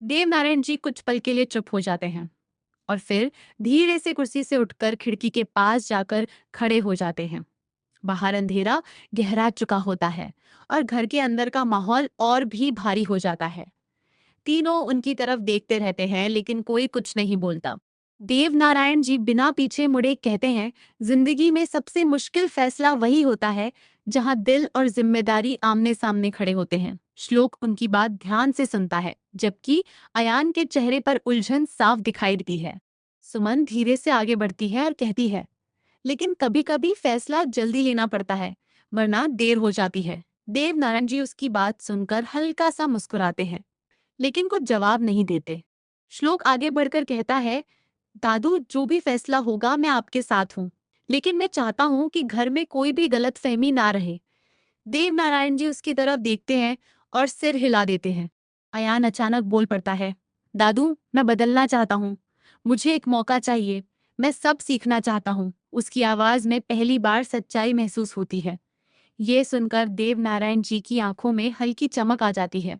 देवनारायण जी कुछ पल के लिए चुप हो जाते हैं और फिर धीरे से कुर्सी से उठकर खिड़की के पास जाकर खड़े हो जाते हैं। बाहर अंधेरा गहरा चुका होता है और घर के अंदर का माहौल और भी भारी हो जाता है। तीनों उनकी तरफ देखते रहते हैं लेकिन कोई कुछ नहीं बोलता। देव नारायण जी बिना पीछे मुड़े कहते हैं, जिंदगी में सबसे मुश्किल फैसला वही होता है जहां दिल और जिम्मेदारी आमने सामने खड़े होते हैं। श्लोक उनकी बात ध्यान से सुनता है, जबकि अयान के चेहरे पर उलझन साफ दिखाई देती है। सुमन धीरे से आगे बढ़ती है और कहती है, लेकिन कभी कभी फैसला जल्दी लेना पड़ता है, वरना देर हो जाती है। देव नारायण जी उसकी बात सुनकर हल्का सा मुस्कुराते हैं, लेकिन कुछ जवाब नहीं देते। श्लोक आगे बढ़कर कहता है, दादू जो भी फैसला होगा मैं आपके साथ हूँ, लेकिन मैं चाहता हूँ कि घर में कोई भी गलतफहमी ना रहे। देव नारायण जी उसकी तरफ देखते हैं और सिर हिला देते हैं। अयान अचानक बोल पड़ता है, दादू मैं बदलना चाहता हूँ, मुझे एक मौका चाहिए, मैं सब सीखना चाहता हूँ। उसकी आवाज में पहली बार सच्चाई महसूस होती है। ये सुनकर देव नारायण जी की आंखों में हल्की चमक आ जाती है।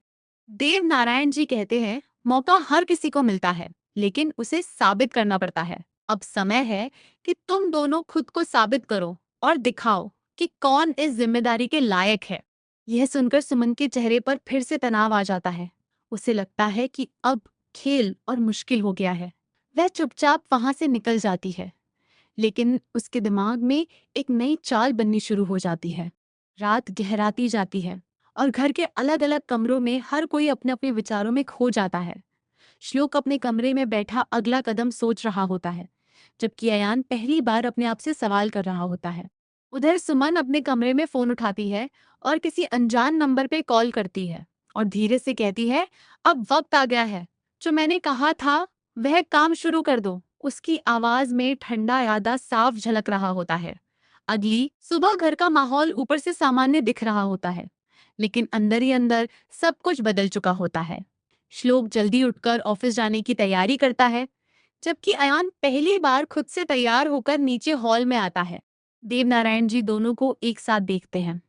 देव नारायण जी कहते हैं, मौका हर किसी को मिलता है, लेकिन उसे साबित करना पड़ता है। अब समय है कि तुम दोनों खुद को साबित करो और दिखाओ कि कौन इस जिम्मेदारी के लायक है। यह सुनकर सुमन के चेहरे पर फिर से तनाव आ जाता है। उसे लगता है कि अब खेल और मुश्किल हो गया है। वह चुपचाप वहां से निकल जाती है, लेकिन उसके दिमाग में एक नई चाल बननी शुरू हो जाती है। रात गहराती जाती है और घर के अलग अलग कमरों में हर कोई अपने अपने विचारों में खो जाता है। श्लोक अपने कमरे में बैठा अगला कदम सोच रहा होता है, जबकि अयान पहली बार अपने आप से सवाल कर रहा होता है। उधर सुमन अपने कमरे में फोन उठाती है और किसी अनजान नंबर पे कॉल करती है और धीरे से कहती है, अब वक्त आ गया है, जो मैंने कहा था वह काम शुरू कर दो। उसकी आवाज में ठंडा इरादा साफ झलक रहा होता है। अगली सुबह घर का माहौल ऊपर से सामान्य दिख रहा होता है, लेकिन अंदर ही अंदर सब कुछ बदल चुका होता है। श्लोक जल्दी उठकर ऑफिस जाने की तैयारी करता है, जबकि अयान पहली बार खुद से तैयार होकर नीचे हॉल में आता है। देवनारायण जी दोनों को एक साथ देखते हैं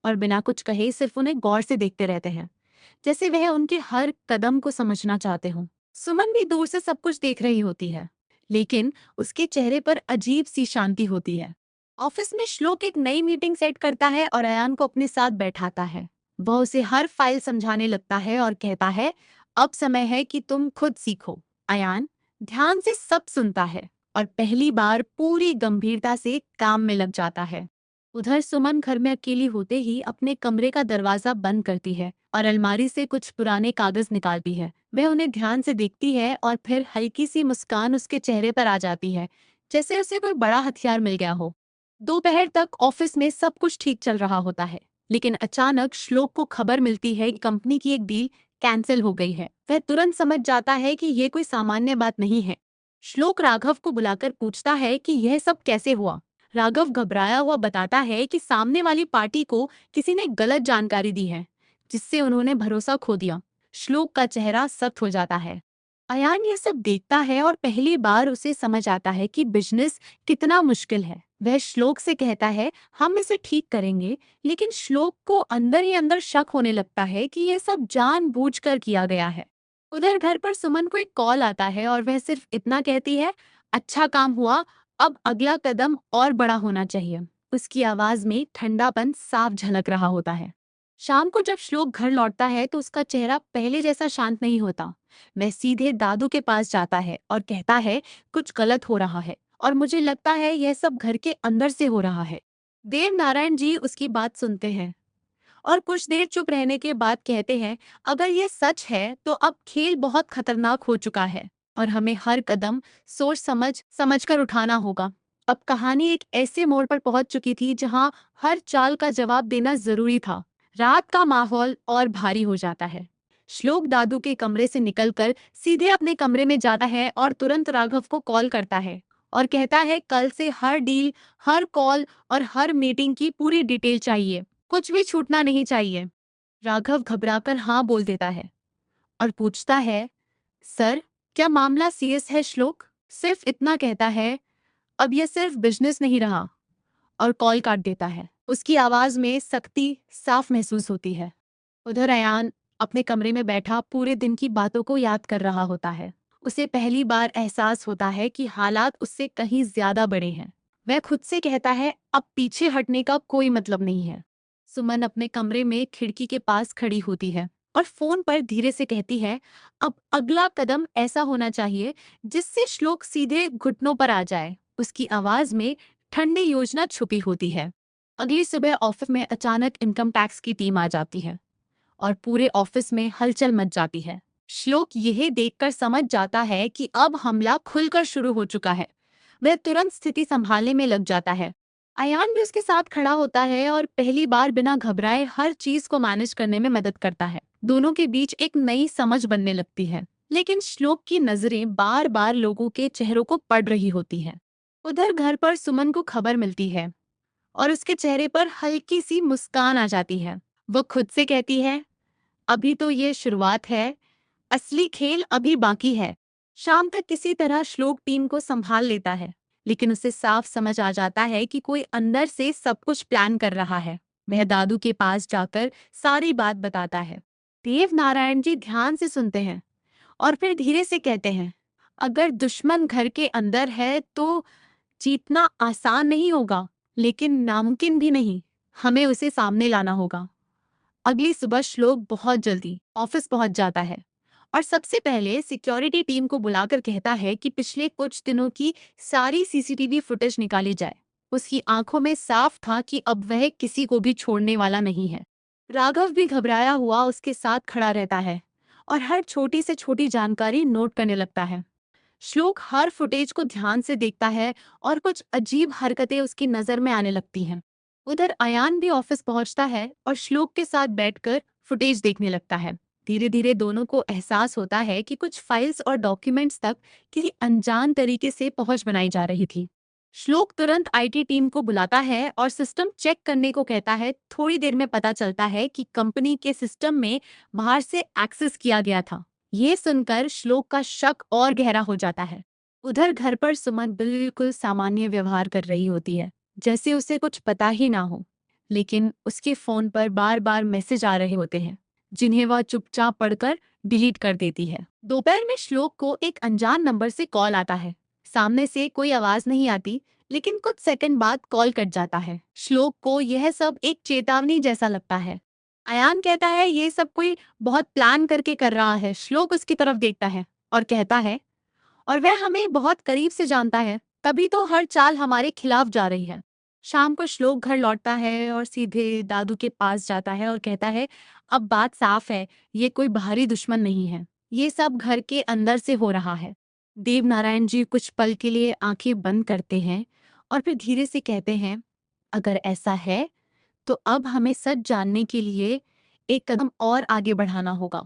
और बिना कुछ कहे सिर्फ उन्हें गौर से देखते रहते हैं, जैसे वह उनके हर कदम को समझना चाहते हों। सुमन भी दूर से सब कुछ देख रही होती है, लेकिन उसके चेहरे पर अजीब सी शांति होती है। ऑफिस में श्लोक एक नई मीटिंग सेट करता है और अयान को अपने साथ बैठाता है। वह उसे हर फाइल समझाने लगता है और कहता है, अब समय है कि तुम खुद सीखो। अयान ध्यान से सब सुनता है और पहली बार पूरी गंभीरता से काम में लग जाता है। उधर सुमन घर में अकेली होते ही अपने कमरे का दरवाजा बंद करती है और अलमारी से कुछ पुराने कागज निकालती है। वह उन्हें ध्यान से देखती है और फिर हल्की सी मुस्कान उसके चेहरे पर आ जाती है, जैसे उसे कोई बड़ा हथियार मिल गया हो। दोपहर तक ऑफिस में सब कुछ ठीक चल रहा होता है, लेकिन अचानक श्लोक को खबर मिलती है कि कंपनी की एक डील कैंसिल हो गई है। वह तुरंत समझ जाता है कि यह कोई सामान्य बात नहीं है। श्लोक राघव को बुलाकर पूछता है कि यह सब कैसे हुआ। राघव घबराया हुआ बताता है कि सामने वाली पार्टी को किसी ने गलत जानकारी दी है, जिससे उन्होंने भरोसा खो दिया। श्लोक का चेहरा सख्त हो जाता है। अयान ये सब देखता है और पहली बार उसे समझ आता है कि बिजनेस कितना मुश्किल है। वह श्लोक से कहता है, हम इसे ठीक करेंगे, लेकिन श्लोक को अंदर ही अंदर शक होने लगता है कि यह सब जानबूझकर किया गया है। उधर घर पर सुमन को एक कॉल आता है और वह सिर्फ इतना कहती है, अच्छा काम हुआ, अब अगला कदम और बड़ा होना चाहिए। उसकी आवाज में ठंडापन साफ झलक रहा होता है। शाम को जब श्लोक घर लौटता है तो उसका चेहरा पहले जैसा शांत नहीं होता। वह सीधे दादू के पास जाता है और कहता है, कुछ गलत हो रहा है और मुझे लगता है यह सब घर के अंदर से हो रहा है। देव नारायण जी उसकी बात सुनते हैं और कुछ देर चुप रहने के बाद कहते हैं, अगर यह सच है तो अब खेल बहुत खतरनाक हो चुका है और हमें हर कदम सोच समझ समझ कर उठाना होगा। अब कहानी एक ऐसे मोड़ पर पहुंच चुकी थी जहां हर चाल का जवाब देना जरूरी था। रात का माहौल और भारी हो जाता है। श्लोक दादू के कमरे से निकलकर सीधे अपने कमरे में जाता है और तुरंत राघव को कॉल करता है और कहता है, कल से हर डील, हर कॉल और हर मीटिंग की पूरी डिटेल चाहिए, कुछ भी छूटना नहीं चाहिए। राघव घबराकर हाँ बोल देता है और पूछता है, सर क्या मामला सीरियस है? श्लोक सिर्फ इतना कहता है, अब यह सिर्फ बिजनेस नहीं रहा, और कॉल काट देता है। उसकी आवाज में सख्ती साफ महसूस होती है। उधर अयान अपने कमरे में बैठा पूरे दिन की बातों को याद कर रहा होता है। उसे पहली बार एहसास होता है कि हालात उससे कहीं ज्यादा बड़े हैं। वह खुद से कहता है अब पीछे हटने का कोई मतलब नहीं है। सुमन अपने कमरे में खिड़की के पास खड़ी होती है और फोन पर धीरे से कहती है, अब अगला कदम ऐसा होना चाहिए जिससे श्लोक सीधे घुटनों पर आ जाए। उसकी आवाज में ठंडी योजना छुपी होती है। अगली सुबह ऑफिस में अचानक इनकम टैक्स की टीम आ जाती है और पूरे ऑफिस में हलचल मच जाती है। श्लोक यह देखकर समझ जाता है कि अब हमला खुलकर शुरू हो चुका है। वह तुरंत स्थिति संभालने में लग जाता है। अयान भी उसके साथ खड़ा होता है और पहली बार बिना घबराए हर चीज को मैनेज करने में मदद करता है। दोनों के बीच एक नई समझ बनने लगती है, लेकिन श्लोक की नजरें बार बार लोगों के चेहरों को पढ़ रही होती हैं। उधर घर पर सुमन को खबर मिलती है और उसके चेहरे पर हल्की सी मुस्कान आ जाती है। वो खुद से कहती है, अभी तो ये शुरुआत है, असली खेल अभी बाकी है। शाम तक किसी तरह श्लोक टीम को संभाल लेता है, लेकिन उसे साफ समझ आ जाता है कि कोई अंदर से सब कुछ प्लान कर रहा है। वह दादू के पास जाकर सारी बात बताता है। देव नारायण जी ध्यान से सुनते हैं और फिर धीरे से कहते हैं, अगर दुश्मन घर के अंदर है तो जीतना आसान नहीं होगा, लेकिन नामुमकिन भी नहीं। हमें उसे सामने लाना होगा। अगली सुबह श्लोक बहुत जल्दी ऑफिस पहुंच जाता है और सबसे पहले सिक्योरिटी टीम को बुलाकर कहता है कि पिछले कुछ दिनों की सारी सीसीटीवी फुटेज निकाली जाए। उसकी आंखों में साफ था कि अब वह किसी को भी छोड़ने वाला नहीं है। राघव भी घबराया हुआ उसके साथ खड़ा रहता है और हर छोटी से छोटी जानकारी नोट करने लगता है। श्लोक हर फुटेज को ध्यान से देखता है और कुछ अजीब हरकतें उसकी नजर में आने लगती हैं। उधर अयान भी ऑफिस पहुंचता है और श्लोक के साथ बैठकर फुटेज देखने लगता है। धीरे धीरे दोनों को एहसास होता है कि कुछ फाइल्स और डॉक्यूमेंट्स तक किसी अनजान तरीके से पहुंच बनाई जा रही थी। श्लोक तुरंत आईटी टीम को बुलाता है और सिस्टम चेक करने को कहता है। थोड़ी देर में पता चलता है कि कंपनी के सिस्टम में बाहर से एक्सेस किया गया था। ये सुनकर श्लोक का शक और गहरा हो जाता है। उधर घर पर सुमन बिल्कुल सामान्य व्यवहार कर रही होती है, जैसे उसे कुछ पता ही ना हो। लेकिन उसके फोन पर बार बार मैसेज आ रहे होते हैं, जिन्हें वह चुपचाप पढ़कर डिलीट कर देती है। दोपहर में श्लोक को एक अनजान नंबर से कॉल आता है। सामने से कोई आवाज नहीं आती, लेकिन कुछ सेकंड बाद कॉल कट जाता है। श्लोक को यह सब एक चेतावनी जैसा लगता है। अयान कहता है ये सब कोई बहुत प्लान करके कर रहा है। श्लोक उसकी तरफ देखता है और कहता है, और वह हमें बहुत करीब से जानता है, तभी तो हर चाल हमारे खिलाफ जा रही है। शाम को श्लोक घर लौटता है और सीधे दादू के पास जाता है और कहता है, अब बात साफ है, ये कोई बाहरी दुश्मन नहीं है, ये सब घर के अंदर से हो रहा है। देव नारायण जी कुछ पल के लिए आंखें बंद करते हैं और फिर धीरे से कहते हैं, अगर ऐसा है तो अब हमें सच जानने के लिए एक कदम और आगे बढ़ाना होगा।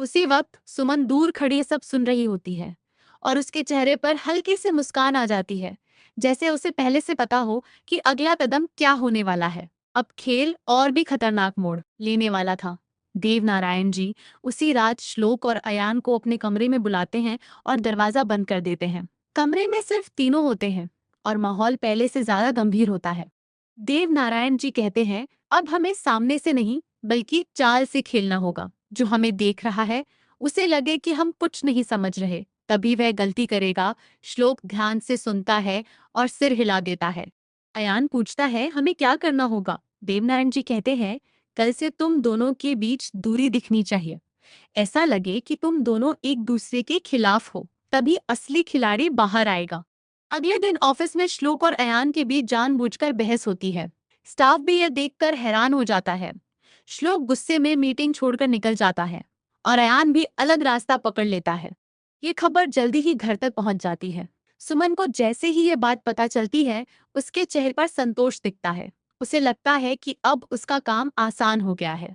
उसी वक्त सुमन दूर खड़ी सब सुन रही होती है और उसके चेहरे पर हल्की सी मुस्कान आ जाती है, जैसे उसे पहले से पता हो कि अगला कदम क्या होने वाला है। अब खेल और भी खतरनाक मोड़ लेने वाला था। देव नारायण जी उसी रात श्लोक और अयान को अपने कमरे में बुलाते हैं और दरवाजा बंद कर देते हैं। कमरे में सिर्फ तीनों होते हैं और माहौल पहले से ज्यादा गंभीर होता है। देव नारायण जी कहते हैं, अब हमें सामने से नहीं बल्कि चाल से खेलना होगा। जो हमें देख रहा है उसे लगे कि हम कुछ नहीं समझ रहे, तभी वह गलती करेगा। श्लोक ध्यान से सुनता है और सिर हिला देता है। अयान पूछता है, हमें क्या करना होगा? देवनारायण जी कहते हैं, कल से तुम दोनों के बीच दूरी दिखनी चाहिए। ऐसा लगे कि तुम दोनों एक दूसरे के खिलाफ हो, तभी असली खिलाड़ी बाहर आएगा। अगले दिन ऑफिस में श्लोक और अयान के बीच जानबूझकर बहस होती है। स्टाफ भी यह देखकर हैरान हो जाता है। श्लोक गुस्से में मीटिंग छोड़कर निकल जाता है और अयान भी अलग रास्ता पकड़ लेता है। ये खबर जल्दी ही घर तक पहुंच जाती है। सुमन को जैसे ही ये बात पता चलती है, उसके चेहरे पर संतोष दिखता है। उसे लगता है कि अब उसका काम आसान हो गया है।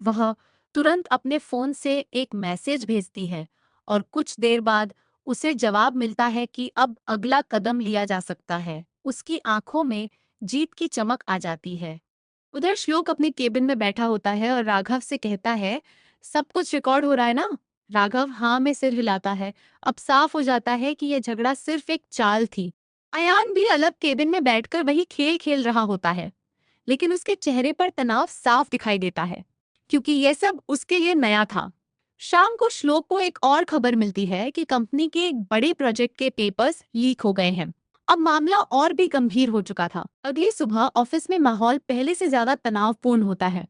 वह तुरंत अपने फोन से एक मैसेज भेजती है और कुछ देर बाद उसे जवाब मिलता है कि अब अगला कदम लिया जा सकता है। उसकी आंखों में जीत की चमक आ जाती है। उधर श्लोक अपने केबिन में बैठा होता है और राघव से कहता है, सब कुछ रिकॉर्ड हो रहा है ना? राघव हाँ में सिर हिलाता है। अब साफ हो जाता है कि यह झगड़ा सिर्फ एक चाल थी। अयान भी अलग केबिन में बैठकर वही खेल खेल रहा होता है, लेकिन उसके चेहरे पर तनाव साफ दिखाई देता है, क्योंकि यह सब उसके लिए नया था। शाम को श्लोक को एक और खबर मिलती है कि कंपनी के एक बड़े प्रोजेक्ट के पेपर्स लीक हो गए हैं। अब मामला और भी गंभीर हो चुका था। अगली सुबह ऑफिस में माहौल पहले से ज्यादा तनावपूर्ण होता है।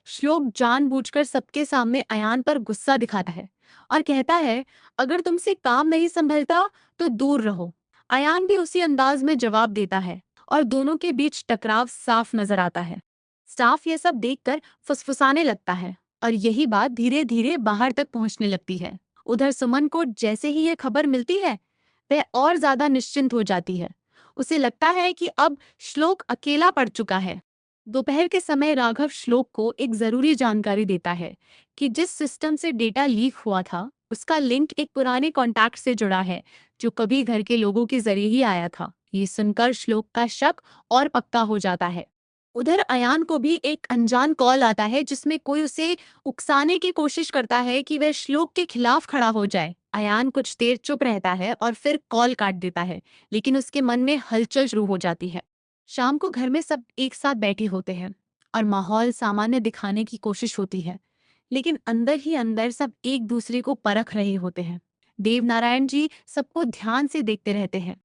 श्लोक जानबूझकर सबके सामने अयान पर गुस्सा दिखाता है और कहता है, अगर तुमसे काम नहीं संभलता तो दूर रहो। अयान भी उसी अंदाज में जवाब देता है और दोनों के बीच टकराव साफ नजर आता है। स्टाफ ये सब देखकर फुसफुसाने लगता है और यही बात धीरे धीरे बाहर तक पहुंचने लगती है। उधर सुमन को जैसे ही ये खबर मिलती है, वह और ज्यादा निश्चिंत हो जाती है। उसे लगता है कि अब श्लोक अकेला पड़ चुका है। दोपहर के समय राघव श्लोक को एक जरूरी जानकारी देता है कि जिस सिस्टम से डेटा लीक हुआ था उसका लिंक एक पुराने कॉन्टैक्ट से जुड़ा है जो कभी घर के लोगों के जरिए ही आया था। ये सुनकर श्लोक का शक और पक्का हो जाता है। उधर अयान को भी एक अनजान कॉल आता है जिसमें कोई उसे उकसाने की कोशिश करता है कि वह श्लोक के खिलाफ खड़ा हो जाए। अयान कुछ देर चुप रहता है और फिर कॉल काट देता है, लेकिन उसके मन में हलचल शुरू हो जाती है। शाम को घर में सब एक साथ बैठे होते हैं और माहौल सामान्य दिखाने की कोशिश होती है, लेकिन अंदर ही अंदर सब एक दूसरे को परख रहे होते हैं। देव नारायण जी सबको ध्यान से देखते रहते हैं।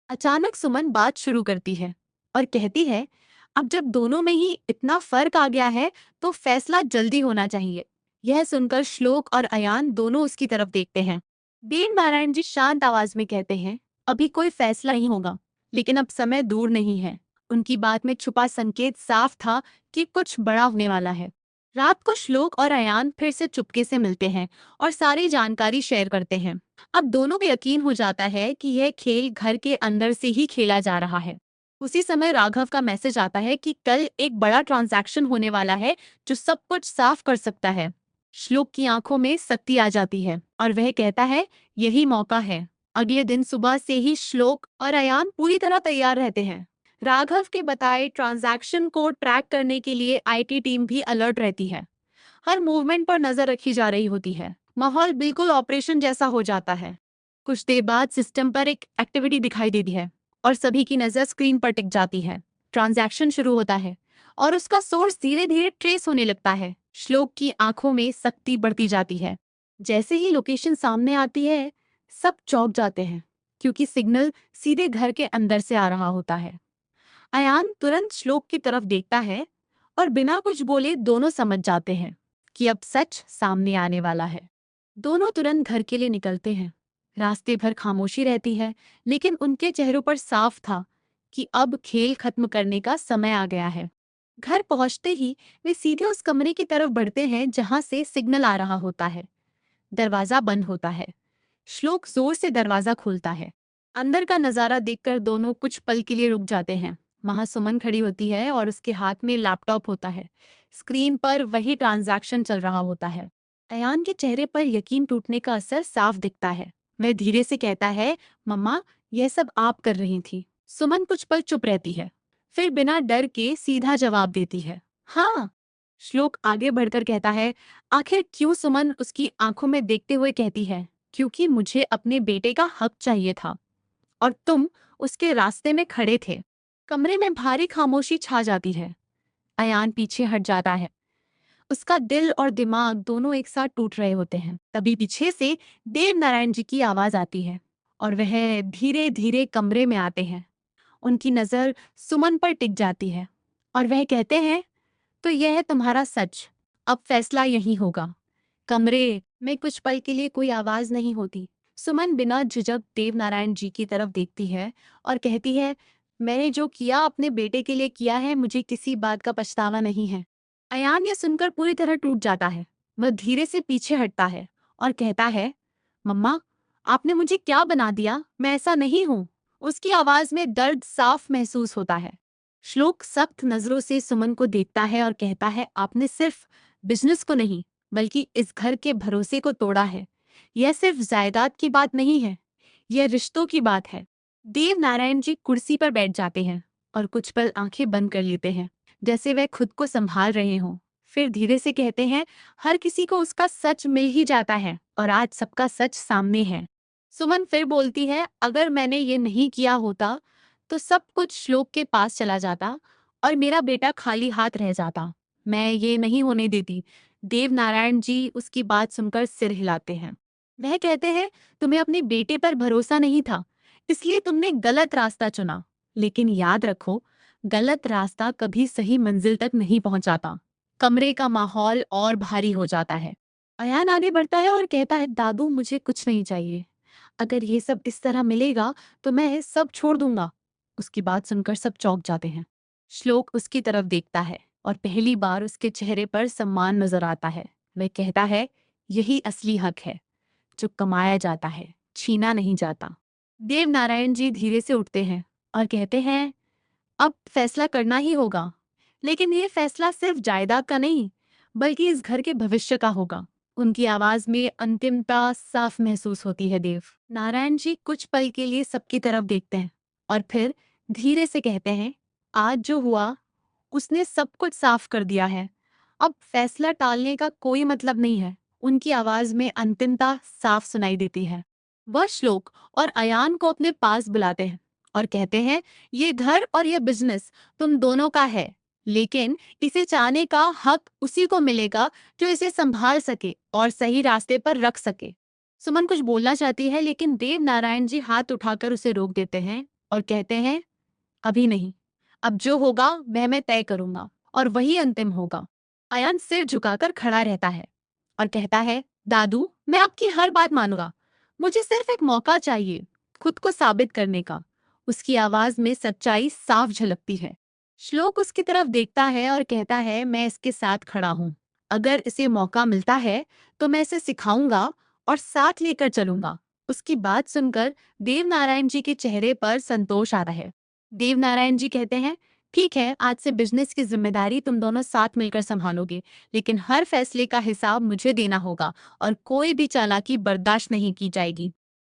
अचानक सुमन बात शुरू करती है और कहती है, अब जब दोनों में ही इतना फर्क आ गया है तो फैसला जल्दी होना चाहिए। यह सुनकर श्लोक और अयान दोनों उसकी तरफ देखते हैं। देव नारायण जी शांत आवाज में कहते हैं, अभी कोई फैसला नहीं होगा, लेकिन अब समय दूर नहीं है। उनकी बात में छुपा संकेत साफ था कि कुछ बड़ा होने वाला है। रात को श्लोक और अयान फिर से चुपके से मिलते हैं और सारी जानकारी शेयर करते हैं। अब दोनों को यकीन हो जाता है कि यह खेल घर के अंदर से ही खेला जा रहा है। उसी समय राघव का मैसेज आता है कि कल एक बड़ा ट्रांजैक्शन होने वाला है जो सब कुछ साफ कर सकता है। श्लोक की आंखों में शक्ति आ जाती है और वह कहता है, यही मौका है। अगले दिन सुबह से ही श्लोक और अयान पूरी तरह तैयार रहते हैं। राघव के बताए ट्रांजैक्शन को ट्रैक करने के लिए आईटी टीम भी अलर्ट रहती है। हर मूवमेंट पर नजर रखी जा रही होती है। माहौल बिल्कुल ऑपरेशन जैसा हो जाता है। कुछ देर बाद सिस्टम पर एक एक्टिविटी दिखाई देती है और सभी की नजर स्क्रीन पर टिक जाती है। ट्रांजैक्शन शुरू होता है और उसका सोर्स धीरे धीरे ट्रेस होने लगता है। श्लोक की आंखों में शक्ति बढ़ती जाती है। जैसे ही लोकेशन सामने आती है, सब चौंक जाते हैं क्योंकि सिग्नल सीधे घर के अंदर से आ रहा होता है। अयान तुरंत श्लोक की तरफ देखता है और बिना कुछ बोले दोनों समझ जाते हैं कि अब सच सामने आने वाला है। दोनों तुरंत घर के लिए निकलते हैं। रास्ते भर खामोशी रहती है, लेकिन उनके चेहरों पर साफ था कि अब खेल खत्म करने का समय आ गया है। घर पहुंचते ही वे सीधे उस कमरे की तरफ बढ़ते हैं जहां से सिग्नल आ रहा होता है। दरवाजा बंद होता है। श्लोक जोर से दरवाजा खोलता है। अंदर का नजारा देखकर दोनों कुछ पल के लिए रुक जाते हैं। वहां सुमन खड़ी होती है और उसके हाथ में लैपटॉप होता है। स्क्रीन पर वही ट्रांजैक्शन चल रहा होता है। अयान के चेहरे पर यकीन टूटने का असर साफ दिखता है। वह धीरे से कहता है, मम्मा, यह सब आप कर रही थी। सुमन कुछ पल चुप रहती है, फिर बिना डर के सीधा जवाब देती है, हाँ। श्लोक आगे बढ़कर कहता है, आखिर क्यों? सुमन उसकी आंखों में देखते हुए कहती है, क्योंकि मुझे अपने बेटे का हक चाहिए था और तुम उसके रास्ते में खड़े थे। कमरे में भारी खामोशी छा जाती है। अयान पीछे हट जाता है। उसका दिल और दिमाग दोनों एक साथ टूट रहे होते हैं। तभी पीछे से देव नारायण जी की आवाज आती है और वह धीरे धीरे कमरे में आते हैं। उनकी नजर सुमन पर टिक जाती है और वह कहते हैं, तो यह है तुम्हारा सच। अब फैसला यही होगा। कमरे में कुछ पल के लिए कोई आवाज नहीं होती। सुमन बिना झिझक देव नारायण जी की तरफ देखती है और कहती है, मैंने जो किया अपने बेटे के लिए किया है, मुझे किसी बात का पछतावा नहीं है। अयान यह सुनकर पूरी तरह टूट जाता है। वह धीरे से पीछे हटता है और कहता है, मम्मा, आपने मुझे क्या बना दिया? मैं ऐसा नहीं हूँ। उसकी आवाज में दर्द साफ महसूस होता है। श्लोक सख्त नजरों से सुमन को देखता है और कहता है, आपने सिर्फ बिजनेस को नहीं बल्कि इस घर के भरोसे को तोड़ा है। यह सिर्फ जायदाद की बात नहीं है, यह रिश्तों की बात है। देव नारायण जी कुर्सी पर बैठ जाते हैं और कुछ पल आंखें बंद कर लेते हैं, जैसे वह खुद को संभाल रहे हों। फिर धीरे से कहते हैं, हर किसी को उसका सच मिल ही जाता है और आज सबका सच सामने है। सुमन फिर बोलती है, अगर मैंने ये नहीं किया होता तो सब कुछ श्लोक के पास चला जाता और मेरा बेटा खाली हाथ रह जाता। मैं ये नहीं होने देती। देव नारायण जी उसकी बात सुनकर सिर हिलाते हैं। वह कहते हैं, तुम्हें अपने बेटे पर भरोसा नहीं था, इसलिए तुमने गलत रास्ता चुना। लेकिन याद रखो, गलत रास्ता कभी सही मंजिल तक नहीं पहुंचाता। कमरे का माहौल और भारी हो जाता है। अयान आगे बढ़ता है और कहता है, दादू मुझे कुछ नहीं चाहिए। अगर ये सब इस तरह मिलेगा तो मैं सब छोड़ दूंगा। उसकी बात सुनकर सब चौंक जाते हैं। श्लोक उसकी तरफ देखता है और पहली बार उसके चेहरे पर सम्मान नजर आता है। वह कहता है, यही असली हक है, जो कमाया जाता है, छीना नहीं जाता। देव नारायण जी धीरे से उठते हैं और कहते हैं, अब फैसला करना ही होगा। लेकिन ये फैसला सिर्फ जायदाद का नहीं, बल्कि इस घर के भविष्य का होगा। उनकी आवाज में अंतिमता साफ महसूस होती है। देव नारायण जी कुछ पल के लिए सबकी तरफ देखते हैं और फिर धीरे से कहते हैं, आज जो हुआ उसने सब कुछ साफ कर दिया है। अब फैसला टालने का कोई मतलब नहीं है। उनकी आवाज में अंतिमता साफ सुनाई देती है। वह श्लोक और अयान को अपने पास बुलाते हैं और कहते हैं, ये घर और ये बिजनेस तुम दोनों का है, लेकिन इसे चाहने का हक उसी को मिलेगा जो इसे संभाल सके और सही रास्ते पर रख सके। सुमन कुछ बोलना चाहती है, लेकिन देव नारायण जी हाथ उठाकर उसे रोक देते हैं और कहते हैं, अभी नहीं। अब जो होगा वह मैं तय करूंगा और वही अंतिम होगा। अयान सिर झुकाकर खड़ा रहता है और कहता है, दादू मैं आपकी हर बात मानूंगा। मुझे सिर्फ एक मौका चाहिए खुद को साबित करने का। उसकी आवाज में सच्चाई साफ झलकती है। श्लोक उसकी तरफ देखता है और कहता है, मैं इसके साथ खड़ा हूँ। अगर इसे मौका मिलता है तो मैं इसे सिखाऊंगा और साथ लेकर चलूंगा। उसकी बात सुनकर देव नारायण जी के चेहरे पर संतोष आता है। देव नारायण जी कहते हैं, ठीक है, आज से बिजनेस की जिम्मेदारी तुम दोनों साथ मिलकर संभालोगे, लेकिन हर फैसले का हिसाब मुझे देना होगा और कोई भी चालाकी बर्दाश्त नहीं की जाएगी।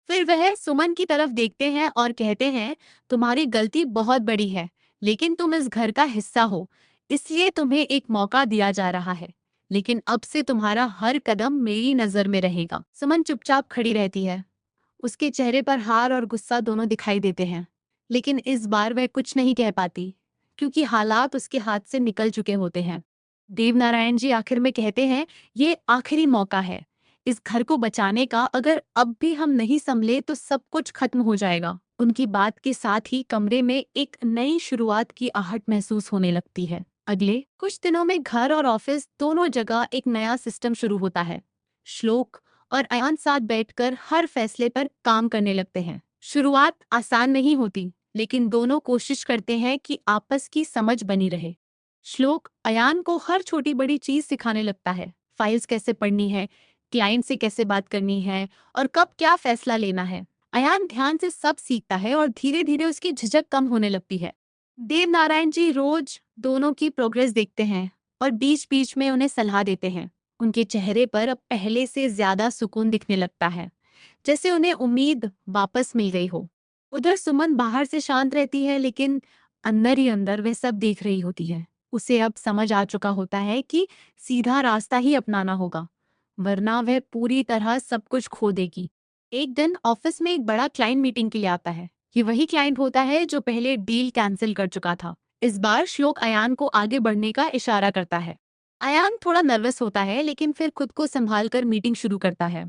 फिर वह सुमन की तरफ देखते हैं और कहते हैं, तुम्हारी गलती बहुत बड़ी है, लेकिन तुम इस घर का हिस्सा हो, इसलिए तुम्हें एक मौका दिया जा रहा है। लेकिन अब से तुम्हारा हर कदम मेरी नजर में रहेगा। सुमन चुपचाप खड़ी रहती है। उसके चेहरे पर हार और गुस्सा दोनों दिखाई देते हैं, लेकिन इस बार वह कुछ नहीं कह पाती, क्योंकि हालात उसके हाथ से निकल चुके होते हैं। देवनारायण जी आखिर में कहते हैं, ये आखिरी मौका है इस घर को बचाने का। अगर अब भी हम नहीं संभले तो सब कुछ खत्म हो जाएगा। उनकी बात के साथ ही कमरे में एक नई शुरुआत की आहट महसूस होने लगती है। अगले कुछ दिनों में घर और ऑफिस दोनों जगह एक नया सिस्टम शुरू होता है। श्लोक और अयान साथ बैठकर हर फैसले पर काम करने लगते हैं। शुरुआत आसान नहीं होती, लेकिन दोनों कोशिश करते हैं कि आपस की समझ बनी रहे। श्लोक अयान को हर छोटी बड़ी चीज सिखाने लगता है। फाइल्स कैसे पढ़नी है, क्लाइंट से कैसे बात करनी है और कब क्या फैसला लेना है। अयान ध्यान से सब सीखता है और धीरे धीरे उसकी झिझक कम होने लगती है। देव नारायण जी रोज दोनों की प्रोग्रेस देखते हैं और बीच बीच में उन्हें सलाह देते हैं। उनके चेहरे पर अब पहले से ज्यादा सुकून दिखने लगता है, जैसे उन्हें उम्मीद वापस मिल गई हो। उधर सुमन बाहर से शांत रहती है, लेकिन अंदर ही अंदर वह सब देख रही होती है। उसे अब समझ आ चुका होता है कि सीधा रास्ता ही अपनाना होगा, वरना वह पूरी तरह सब कुछ खो देगी। एक दिन ऑफिस में एक बड़ा क्लाइंट मीटिंग के लिए आता है। ये वही क्लाइंट होता है जो पहले डील कैंसिल कर चुका था। इस बार श्लोक अयान को आगे बढ़ने का इशारा करता है। अयान थोड़ा नर्वस होता है, लेकिन फिर खुद को संभाल कर मीटिंग शुरू करता है।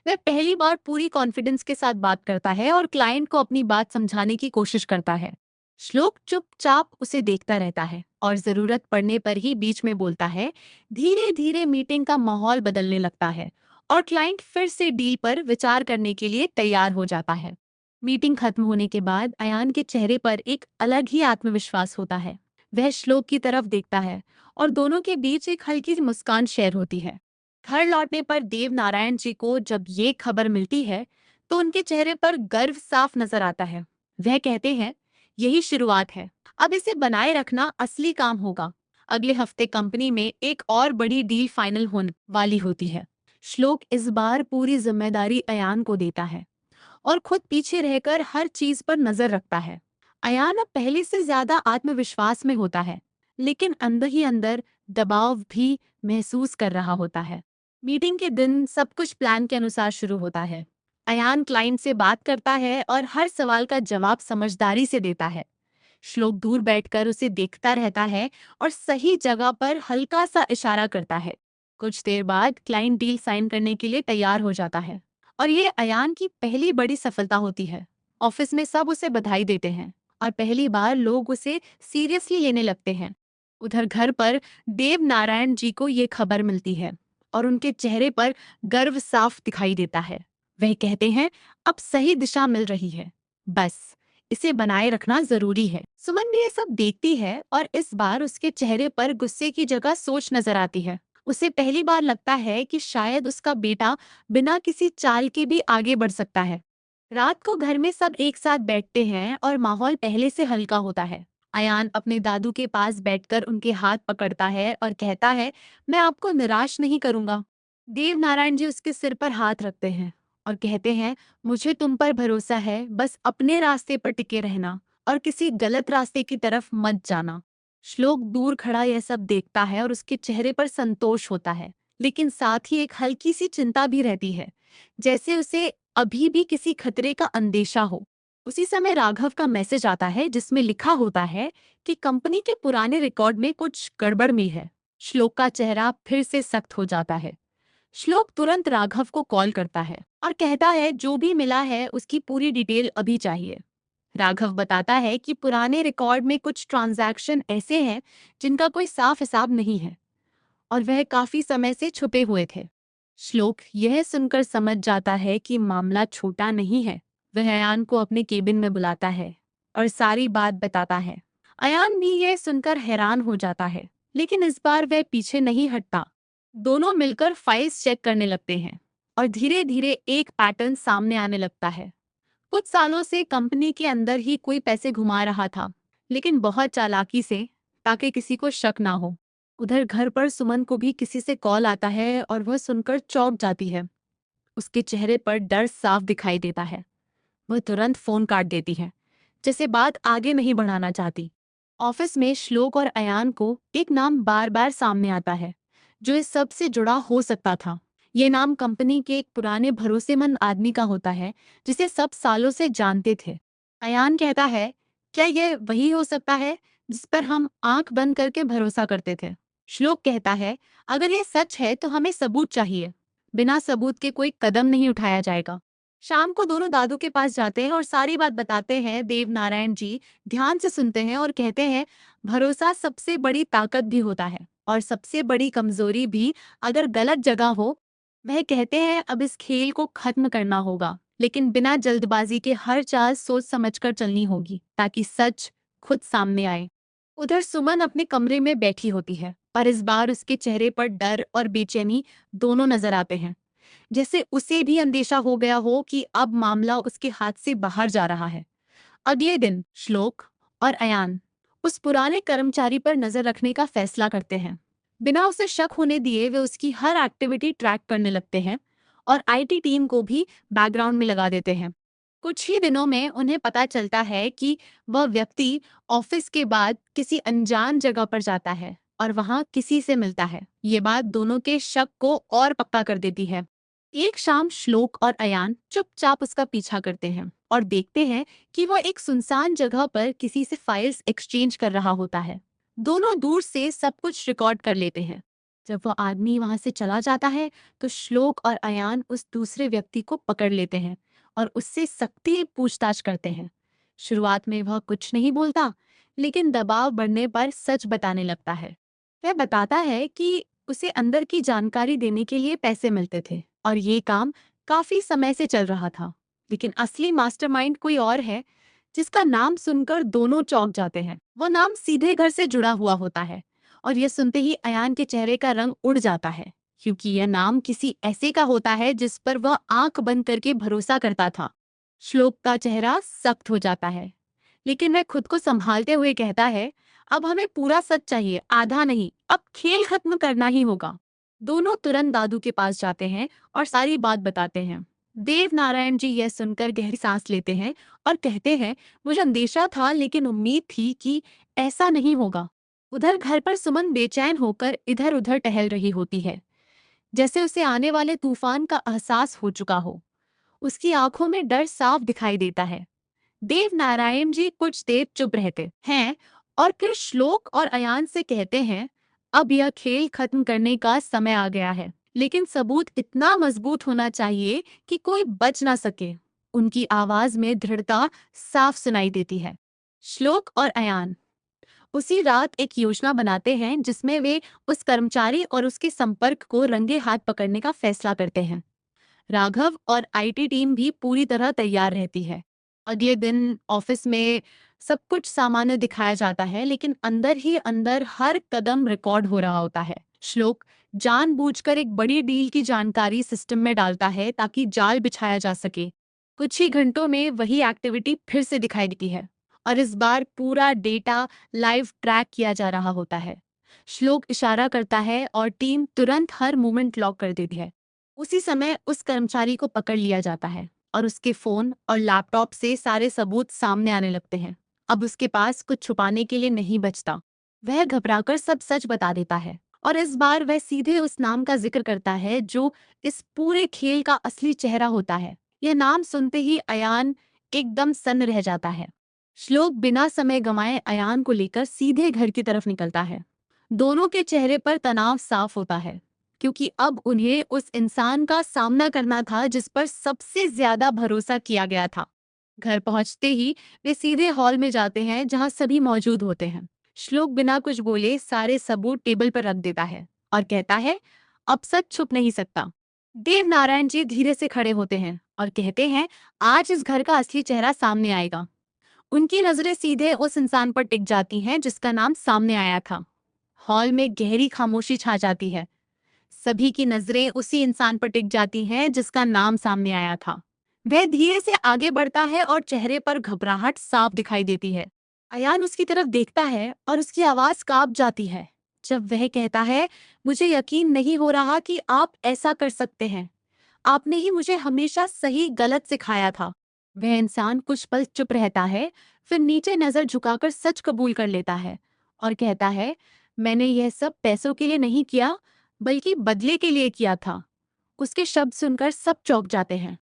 वह पहली बार पूरी कॉन्फिडेंस के साथ बात करता है और क्लाइंट को अपनी बात समझाने की कोशिश करता है। श्लोक चुपचाप उसे देखता रहता है और जरूरत पड़ने पर ही बीच में बोलता है। धीरे धीरे मीटिंग का माहौल बदलने लगता है और क्लाइंट फिर से डील पर विचार करने के लिए तैयार हो जाता है। मीटिंग खत्म होने के बाद अयान के चेहरे पर एक अलग ही आत्मविश्वास होता है। वह श्लोक की तरफ देखता है और दोनों के बीच एक हल्की सी मुस्कान शेयर होती है। घर लौटने पर देव नारायण जी को जब ये खबर मिलती है तो उनके चेहरे पर गर्व साफ नजर आता है। वह कहते हैं, यही शुरुआत है, अब इसे बनाए रखना असली काम होगा। अगले हफ्ते कंपनी में एक और बड़ी डील फाइनल होने वाली होती है। श्लोक इस बार पूरी जिम्मेदारी अयान को देता है और खुद पीछे रहकर हर चीज पर नजर रखता है। अयान अब पहले से ज्यादा आत्मविश्वास में होता है, लेकिन अंदर ही अंदर दबाव भी महसूस कर रहा होता है। मीटिंग के दिन सब कुछ प्लान के अनुसार शुरू होता है। अयान क्लाइंट से बात करता है और हर सवाल का जवाब समझदारी से देता है। श्लोक दूर बैठकर उसे देखता रहता है और सही जगह पर हल्का सा इशारा करता है। कुछ देर बाद क्लाइंट डील साइन करने के लिए तैयार हो जाता है और ये अयान की पहली बड़ी सफलता होती है। ऑफिस में सब उसे बधाई देते हैं और पहली बार लोग उसे सीरियसली लेने लगते हैं। उधर घर पर देव नारायण जी को ये खबर मिलती है और उनके चेहरे पर गर्व साफ दिखाई देता है। वह कहते हैं अब सही दिशा मिल रही है, बस इसे बनाए रखना जरूरी है। सुमन भी ये सब देखती है और इस बार उसके चेहरे पर गुस्से की जगह सोच नजर आती है। उसे पहली बार लगता है कि शायद उसका बेटा बिना किसी चाल के भी आगे बढ़ सकता है। रात को घर में सब एक साथ बैठते हैं और माहौल पहले से हल्का होता है। अयान अपने दादू के पास बैठकर उनके हाथ पकड़ता है और कहता है, मैं आपको निराश नहीं करूंगा। देव नारायण जी उसके सिर पर हाथ रखते हैं और कहते हैं, मुझे तुम पर भरोसा है, बस अपने रास्ते पर टिके रहना और किसी गलत रास्ते की तरफ मत जाना। श्लोक दूर खड़ा यह सब देखता है और उसके चेहरे पर संतोष होता है, लेकिन साथ ही एक हल्की सी चिंता भी रहती है, जैसे उसे अभी भी किसी खतरे का अंदेशा हो। उसी समय राघव का मैसेज आता है जिसमें लिखा होता है कि कंपनी के पुराने रिकॉर्ड में कुछ गड़बड़ में है। श्लोक का चेहरा फिर से सख्त हो जाता है। श्लोक तुरंत राघव को कॉल करता है और कहता है जो भी मिला है उसकी पूरी डिटेल अभी चाहिए। राघव बताता है कि पुराने रिकॉर्ड में कुछ ट्रांजैक्शन ऐसे हैं जिनका कोई साफ हिसाब नहीं है और वह काफी समय से छुपे हुए थे। श्लोक यह सुनकर समझ जाता है कि मामला छोटा नहीं है। वह अयान को अपने केबिन में बुलाता है और सारी बात बताता है। अयान भी यह सुनकर हैरान हो जाता है, लेकिन इस बार वह पीछे नहीं हटता। दोनों मिलकर फाइल्स चेक करने लगते हैं और धीरे धीरे एक पैटर्न सामने आने लगता है। कुछ सालों से कंपनी के अंदर ही कोई पैसे घुमा रहा था, लेकिन बहुत चालाकी से, ताकि किसी को शक ना हो। उधर घर पर सुमन को भी किसी से कॉल आता है और वह सुनकर चौंक जाती है। उसके चेहरे पर डर साफ दिखाई देता है। वह तुरंत फोन काट देती है, जैसे बात आगे नहीं बढ़ाना चाहती। ऑफिस में श्लोक और अयान को एक नाम बार बार सामने आता है जो इस सब से जुड़ा हो सकता था। ये नाम कंपनी के एक पुराने भरोसेमंद आदमी का होता है जिसे सब सालों से जानते थे। अयान कहता है, क्या यह वही हो सकता है जिस पर हम आंख बंद करके भरोसा करते थे? श्लोक कहता है, अगर ये सच है तो हमें सबूत चाहिए। बिना सबूत के कोई कदम नहीं उठाया जाएगा। शाम को दोनों दादू के पास जाते हैं और सारी बात बताते हैं। देव नारायण जी ध्यान से सुनते हैं और कहते हैं, भरोसा सबसे बड़ी ताकत भी होता है और सबसे बड़ी कमजोरी भी अगर गलत जगह हो। वह कहते हैं अब इस खेल को खत्म करना होगा, लेकिन बिना जल्दबाजी के हर चाल सोच समझकर चलनी होगी ताकि सच खुद सामने आए। उधर सुमन अपने कमरे में बैठी होती है, पर इस बार उसके चेहरे पर डर और बेचैनी दोनों नजर आते हैं, जैसे उसे भी अंदेशा हो गया हो कि अब मामला उसके हाथ से बाहर जा रहा है। अगले दिन श्लोक और अयान उस पुराने कर्मचारी पर नजर रखने का फैसला करते हैं। बिना उसे शक होने दिए वे उसकी हर एक्टिविटी ट्रैक करने लगते हैं और आईटी टीम को भी बैकग्राउंड में लगा देते हैं। कुछ ही दिनों में उन्हें पता चलता है कि वह व्यक्ति ऑफिस के बाद किसी अनजान जगह पर जाता है और वहां किसी से मिलता है। ये बात दोनों के शक को और पक्का कर देती है। एक शाम श्लोक और अयान चुपचाप उसका पीछा करते हैं और देखते हैं कि वह एक सुनसान जगह पर किसी से फाइल्स एक्सचेंज कर रहा होता है। दोनों दूर से सब कुछ रिकॉर्ड कर लेते हैं। जब वह आदमी वहां से चला जाता है तो श्लोक और अयान उस दूसरे व्यक्ति को पकड़ लेते हैं और उससे सख्ती पूछताछ करते हैं। शुरुआत में वह कुछ नहीं बोलता, लेकिन दबाव बढ़ने पर सच बताने लगता है। वह बताता है कि उसे अंदर की जानकारी देने के लिए पैसे मिलते थे और ये काम काफी समय से चल रहा था, लेकिन असली मास्टरमाइंड कोई और है जिसका नाम सुनकर दोनों चौंक जाते हैं। वो नाम सीधे घर से जुड़ा हुआ होता है और यह सुनते ही अयान के चेहरे का रंग उड़ जाता है, क्योंकि यह नाम किसी ऐसे का होता है जिस पर वह आंख बंद करके भरोसा करता था। श्लोक का चेहरा सख्त हो जाता है, लेकिन वह खुद को संभालते हुए कहता है, अब हमें पूरा सच चाहिए, आधा नहीं। अब खेल खत्म करना ही होगा। दोनों तुरंत दादू के पास जाते हैं और सारी बात बताते हैं। देव नारायण जी यह सुनकर गहरी सांस लेते हैं और कहते हैं, मुझे अंदेशा था लेकिन उम्मीद थी कि ऐसा नहीं होगा। उधर घर पर सुमन बेचैन होकर इधर उधर टहल रही होती है, जैसे उसे आने वाले तूफान का एहसास हो चुका हो। उसकी आंखों में डर साफ दिखाई देता है। देव नारायण जी कुछ देर चुप रहते हैं और फिर श्लोक और अयान से कहते हैं, अब यह खेल खत्म करने का समय आ गया है, लेकिन सबूत इतना मजबूत होना चाहिए कि कोई बच ना सके। उनकी आवाज में दृढ़ता साफ सुनाई देती है। श्लोक और अयान उसी रात एक योजना बनाते हैं जिसमें वे उस कर्मचारी और उसके संपर्क को रंगे हाथ पकड़ने का फैसला करते हैं। राघव और आईटी टीम भी पूरी तरह तैयार रहती है। अगले दिन ऑफिस में सब कुछ सामान्य दिखाया जाता है, लेकिन अंदर ही अंदर हर कदम रिकॉर्ड हो रहा होता है। श्लोक जानबूझकर एक बड़ी डील की जानकारी सिस्टम में डालता है ताकि जाल बिछाया जा सके। कुछ ही घंटों में वही एक्टिविटी फिर से दिखाई देती है, और इस बार पूरा डेटा लाइव ट्रैक किया जा रहा होता है। श्लोक इशारा करता है और टीम तुरंत हर मूवमेंट लॉक कर देती है। उसी समय उस कर्मचारी को पकड़ लिया जाता है और उसके फोन और लैपटॉप से सारे सबूत सामने आने लगते हैं। अब उसके पास कुछ छुपाने के लिए नहीं बचता। वह घबराकर सब सच बता देता है, और इस बार वह सीधे उस नाम का जिक्र करता है जो इस पूरे खेल का असली चेहरा होता है। यह नाम सुनते ही अयान एकदम सन्न रह जाता है। श्लोक बिना समय गंवाए अयान को लेकर सीधे घर की तरफ निकलता है। दोनों के चेहरे पर तनाव साफ होता है, क्योंकि अब उन्हें उस इंसान का सामना करना था जिस पर सबसे ज्यादा भरोसा किया गया था। घर पहुंचते ही वे सीधे हॉल में जाते हैं जहां सभी मौजूद होते हैं। श्लोक बिना कुछ बोले सारे सबूत टेबल पर रख देता है और कहता है, अब सच छुप नहीं सकता। देव नारायण जी धीरे से खड़े होते हैं और कहते हैं, आज इस घर का असली चेहरा सामने आएगा। उनकी नजरें सीधे उस इंसान पर टिक जाती हैं जिसका नाम सामने आया था। हॉल में गहरी खामोशी छा जाती है। सभी की नजरें उसी इंसान पर टिक जाती हैं जिसका नाम सामने आया था। वह धीरे से आगे बढ़ता है और चेहरे पर घबराहट साफ दिखाई देती है। अयान उसकी तरफ देखता है और उसकी आवाज कांप जाती है जब वह कहता है, मुझे यकीन नहीं हो रहा कि आप ऐसा कर सकते हैं। आपने ही मुझे हमेशा सही गलत सिखाया था। वह इंसान कुछ पल चुप रहता है, फिर नीचे नजर झुकाकर सच कबूल कर लेता है और कहता है, मैंने यह सब पैसों के लिए नहीं किया, बल्कि बदले के लिए किया था। उसके शब्द सुनकर सब चौंक जाते हैं।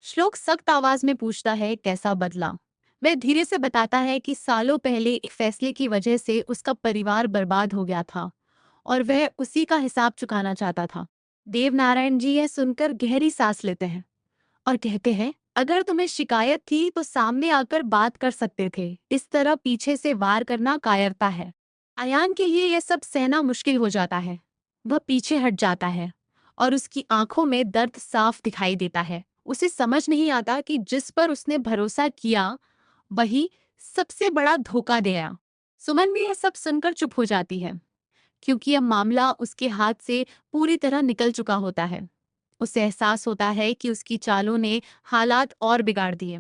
श्लोक सख्त आवाज में पूछता है, कैसा बदला? वह धीरे से बताता है कि सालों पहले एक फैसले की वजह से उसका परिवार बर्बाद हो गया था और वह उसी का हिसाब चुकाना चाहता था। देवनारायण जी यह सुनकर गहरी सांस लेते हैं और कहते हैं, अगर तुम्हें शिकायत थी तो सामने आकर बात कर सकते थे। इस तरह पीछे से वार करना कायरता है। अयान के लिए यह सब सहना मुश्किल हो जाता है। वह पीछे हट जाता है और उसकी आंखों में दर्द साफ दिखाई देता है। उसे समझ नहीं आता कि जिस पर उसने भरोसा किया वही सबसे बड़ा धोखा दिया। सुमन भी यह सब सुनकर चुप हो जाती है, क्योंकि अब मामला उसके हाथ से पूरी तरह निकल चुका होता है। उसे एहसास होता है कि उसकी चालों ने हालात और बिगाड़ दिए।